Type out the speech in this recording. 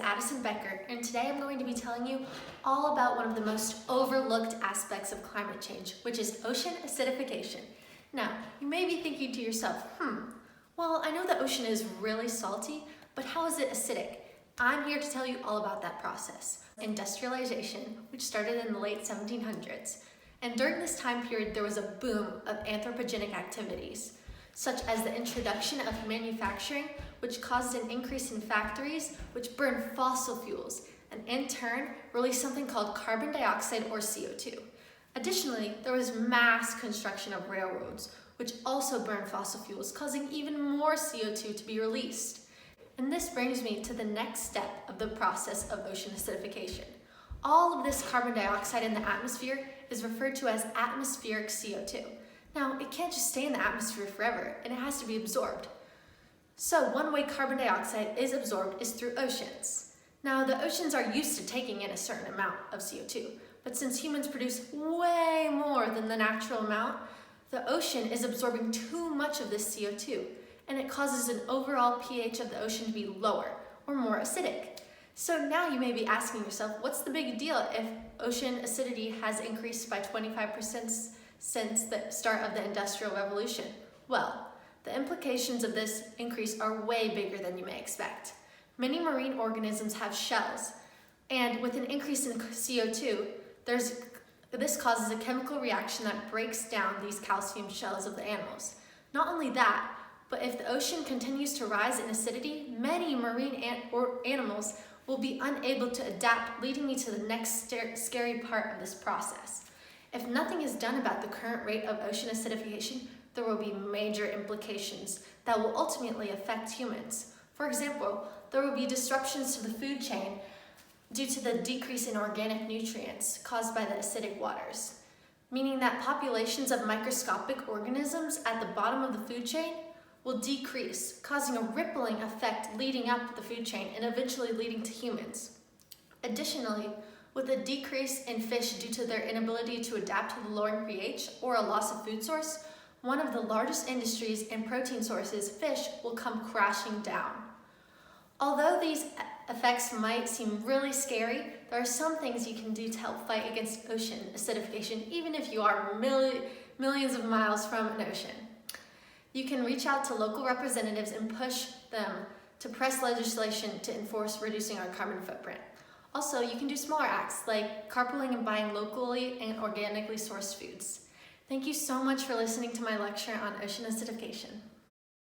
Addison Becker, and today I'm going to be telling you all about one of the most overlooked aspects of climate change, which is ocean acidification. Now, you may be thinking to yourself, well, I know the ocean is really salty, but how is it acidic? I'm here to tell you all about that process. Industrialization, which started in the late 1700s. And during this time period, there was a boom of anthropogenic activities, such as the introduction of manufacturing, which caused an increase in factories which burn fossil fuels and in turn release something called carbon dioxide or CO2. Additionally, there was mass construction of railroads, which also burn fossil fuels, causing even more CO2 to be released. And this brings me to the next step of the process of ocean acidification. All of this carbon dioxide in the atmosphere is referred to as atmospheric CO2. Now, it can't just stay in the atmosphere forever, and it has to be absorbed. So one way carbon dioxide is absorbed is through oceans. Now, the oceans are used to taking in a certain amount of CO2, but since humans produce way more than the natural amount, the ocean is absorbing too much of this CO2, and it causes an overall pH of the ocean to be lower or more acidic. So now you may be asking yourself, what's the big deal if ocean acidity has increased by 25% since the start of the Industrial Revolution? Well, the implications of this increase are way bigger than you may expect. Many marine organisms have shells, and with an increase in CO2, this causes a chemical reaction that breaks down these calcium shells of the animals. Not only that, but if the ocean continues to rise in acidity, many marine animals will be unable to adapt, leading me to the next scary part of this process. If nothing is done about the current rate of ocean acidification, there will be major implications that will ultimately affect humans. For example, there will be disruptions to the food chain due to the decrease in organic nutrients caused by the acidic waters, meaning that populations of microscopic organisms at the bottom of the food chain will decrease, causing a rippling effect leading up the food chain and eventually leading to humans. Additionally, with a decrease in fish due to their inability to adapt to the lowering pH or a loss of food source, one of the largest industries and protein sources, fish, will come crashing down. Although these effects might seem really scary, there are some things you can do to help fight against ocean acidification, even if you are millions of miles from an ocean. You can reach out to local representatives and push them to press legislation to enforce reducing our carbon footprint. Also, you can do smaller acts like carpooling and buying locally and organically sourced foods. Thank you so much for listening to my lecture on ocean acidification.